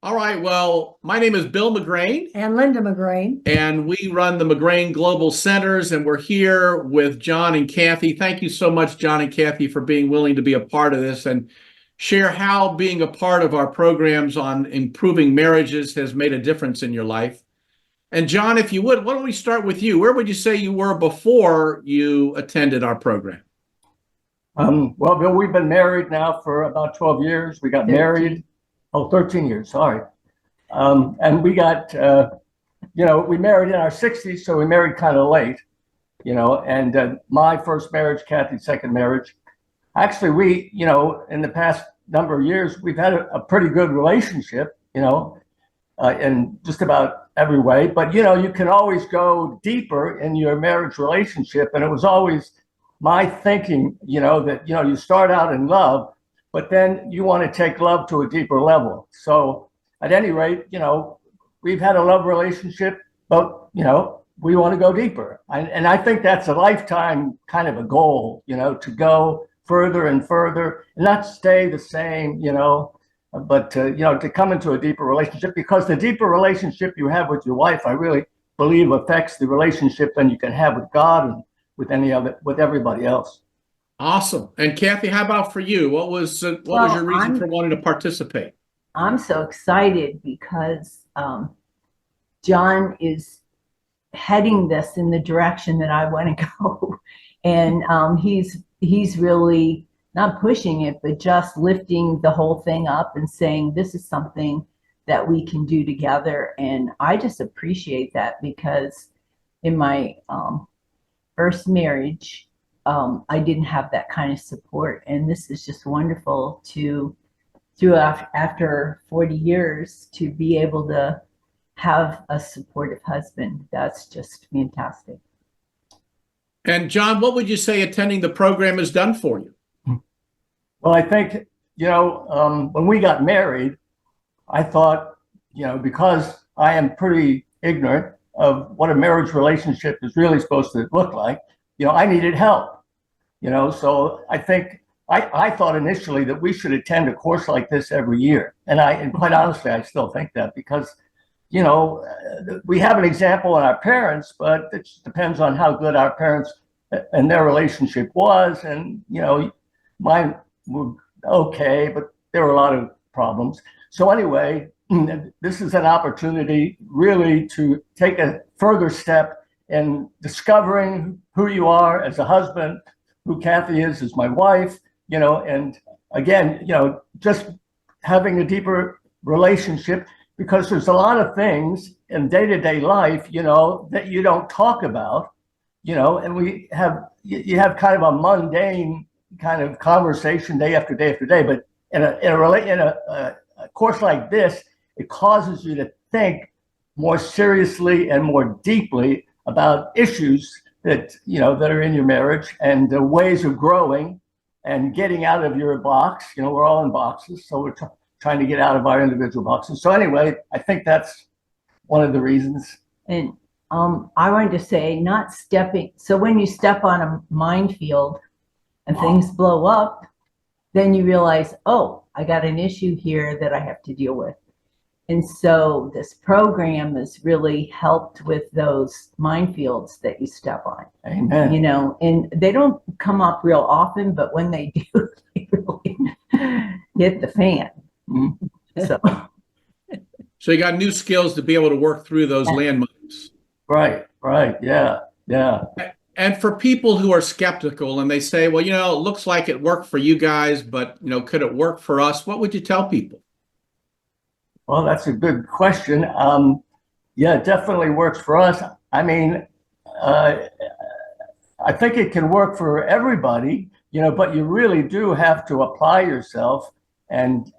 All right. Well, my name is Bill McGrane, And Linda McGrane. and we run the McGrane Global Centers, and we're here with John and Kathy. Thank you so much, John and Kathy, for being willing to be a part of this and share how being a part of our programs on improving marriages has made a difference in your life. And John, if you would, why don't we start with you? Where would you say you were before you attended our program? Well, Bill, we've been married now for about 12 years. We got 13. married, 13 years, sorry. And we got, we married in our 60s, so we married kind of late, and my first marriage, Kathy's second marriage. Actually, in the past number of years, we've had a pretty good relationship, in just about every way. But, you can always go deeper in your marriage relationship. And it was always my thinking, that, you start out in love, but then you want to take love to a deeper level. So at any rate, we've had a love relationship, but, we want to go deeper. And I think that's a lifetime kind of a goal, to go further and further and not stay the same, but, to come into a deeper relationship, because the deeper relationship you have with your wife, I really believe affects the relationship that you can have with God and with everybody else. Awesome. And Kathy, how about for you? What was your reason for wanting to participate? I'm so excited because John is heading this in the direction that I want to go. And he's really not pushing it, but just lifting the whole thing up and saying, this is something that we can do together. And I just appreciate that, because in my first marriage, I didn't have that kind of support. And this is just wonderful after 40 years to be able to have a supportive husband. That's just fantastic. And John, what would you say attending the program has done for you? Well, I think, when we got married, I thought, because I am pretty ignorant of what a marriage relationship is really supposed to look like, I needed help, so I think I thought initially that we should attend a course like this every year. And quite honestly, I still think that, because, we have an example in our parents, but it just depends on how good our parents and their relationship was. And, mine were okay, but there were a lot of problems. So anyway, this is an opportunity really to take a further step in discovering who you are as a husband, who Kathy is as my wife, and again, just having a deeper relationship, because there's a lot of things in day-to-day life, that you don't talk about, and you have kind of a mundane kind of conversation day after day after day. But in a course like this, it causes you to think more seriously and more deeply about issues that are in your marriage, and the ways of growing and getting out of your box. We're all in boxes, so we're trying to get out of our individual boxes. So anyway, I think that's one of the reasons. And I wanted to say, not stepping. So when you step on a minefield and things blow up, then you realize, oh, I got an issue here that I have to deal with. And so this program has really helped with those minefields that you step on. Amen. And they don't come up real often, but when they do, they really hit the fan. Mm-hmm. So you got new skills to be able to work through those landmines. Right. Yeah. And for people who are skeptical and they say, well, it looks like it worked for you guys, but, could it work for us? What would you tell people? Well, that's a good question. Yeah, it definitely works for us. I mean, I think it can work for everybody, but you really do have to apply yourself. And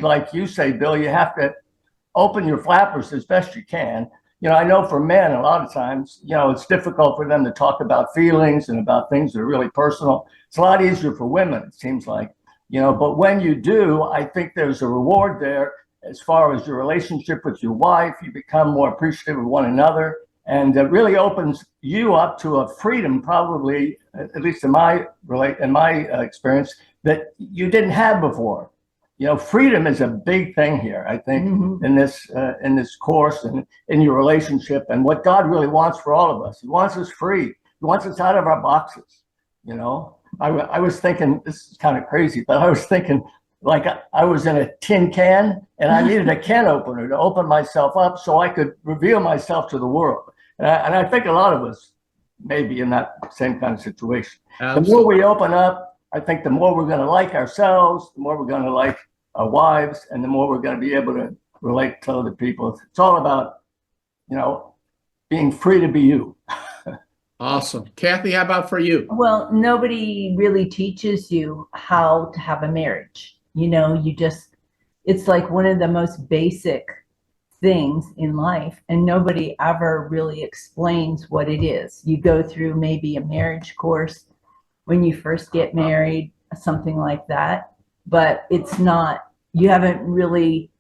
like you say, Bill, you have to open your flappers as best you can. I know for men, a lot of times, it's difficult for them to talk about feelings and about things that are really personal. It's a lot easier for women, it seems like, but when you do, I think there's a reward there. As far as your relationship with your wife, you become more appreciative of one another, and it really opens you up to a freedom, probably, at least in my experience, that you didn't have before. freedom is a big thing here, I think, Mhm. in this course and in your relationship, and what God really wants for all of us. He wants us free. He wants us out of our boxes. I was thinking, this is kind of crazy, but I was thinking like I was in a tin can and I needed a can opener to open myself up so I could reveal myself to the world. And I think a lot of us may be in that same kind of situation. The more we open up, I think the more we're going to like ourselves, the more we're going to like our wives, and the more we're going to be able to relate to other people. It's all about, being free to be you. Awesome. Kathy, how about for you? Well, nobody really teaches you how to have a marriage. It's like one of the most basic things in life, and nobody ever really explains what it is. You go through maybe a marriage course when you first get married, something like that, but it's not, you haven't really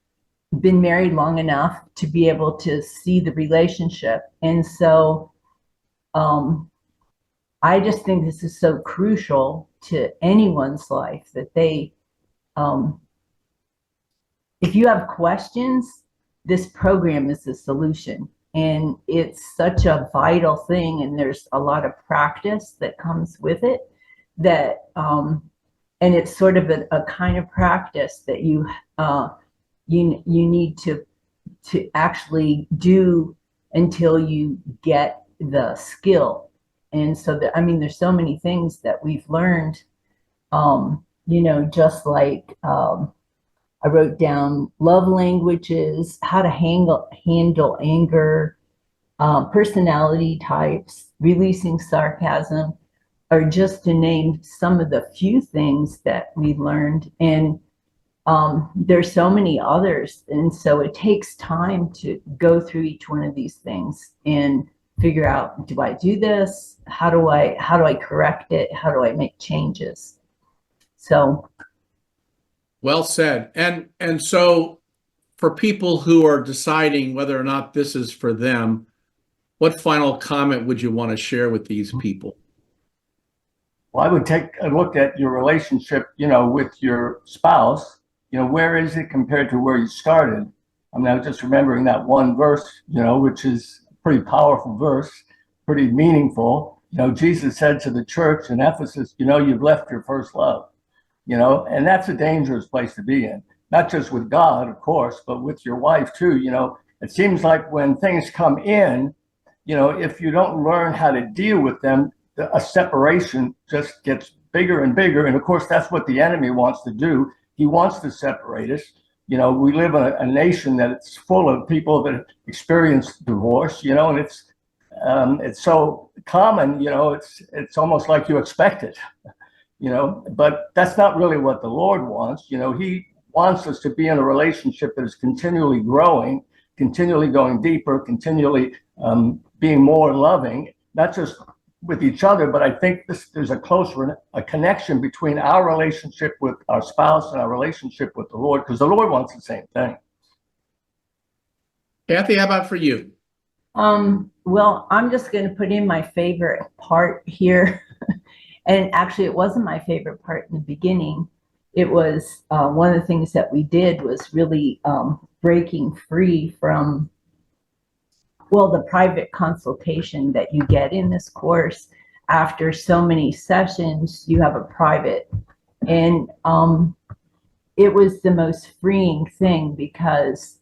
been married long enough to be able to see the relationship. And so, I just think this is so crucial to anyone's life that if you have questions, this program is the solution. And it's such a vital thing. And there's a lot of practice that comes with it and it's sort of a kind of practice that you need to actually do until you get the skill. And so there's so many things that we've learned, just like I wrote down love languages, how to handle anger, personality types, releasing sarcasm, or just to name some of the few things that we learned. And there's so many others. And so it takes time to go through each one of these things and figure out, do I do this? How do I correct it? How do I make changes? So. Well said. And so for people who are deciding whether or not this is for them, what final comment would you want to share with these people? Well, I would take a look at your relationship, with your spouse. Where is it compared to where you started? I was just remembering that one verse, which is a pretty powerful verse, pretty meaningful. Jesus said to the church in Ephesus, you've left your first love, and that's a dangerous place to be in, not just with God, of course, but with your wife too. It seems like when things come in, if you don't learn how to deal with them, a separation just gets bigger and bigger. And of course, that's what the enemy wants to do. He wants to separate us. We live in a nation that it's full of people that experience divorce, and it's so common, it's almost like you expect it, but that's not really what the Lord wants. He wants us to be in a relationship that is continually growing, continually going deeper, continually being more loving, not just with each other, but I think there's a connection between our relationship with our spouse and our relationship with the Lord, because the Lord wants the same thing. Kathy, how about for you? Well, I'm just going to put in my favorite part here. And actually, it wasn't my favorite part in the beginning. It was one of the things that we did was really breaking free from, the private consultation that you get in this course. After so many sessions, you have a private. And it was the most freeing thing because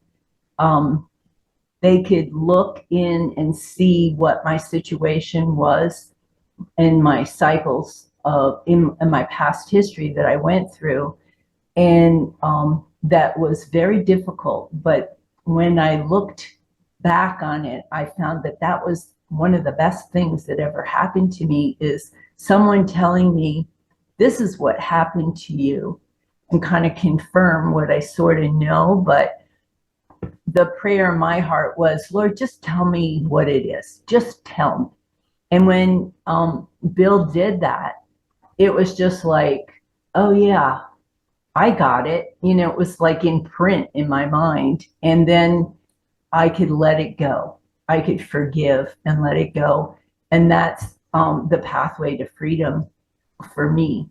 they could look in and see what my situation was and my cycles in my past history that I went through. And that was very difficult. But when I looked back on it, I found that was one of the best things that ever happened to me, is someone telling me, this is what happened to you, and kind of confirm what I sort of know. But the prayer in my heart was, Lord, just tell me what it is. Just tell me. And when Bill did that, it was just like, oh yeah, I got it. It was like in print in my mind. And then I could let it go. I could forgive and let it go. And that's the pathway to freedom for me,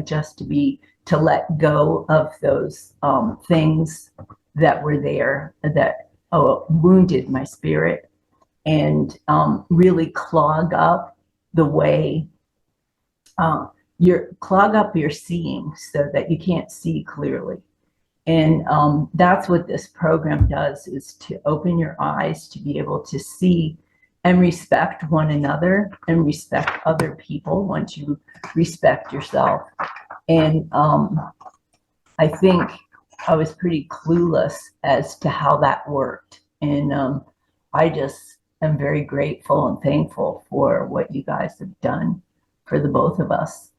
just to be to let go of those things that were there that wounded my spirit, and really clog up the way clog up your seeing so that you can't see clearly. And that's what this program does, is to open your eyes to be able to see and respect one another and respect other people once you respect yourself. And I think I was pretty clueless as to how that worked. And I just am very grateful and thankful for what you guys have done for the both of us.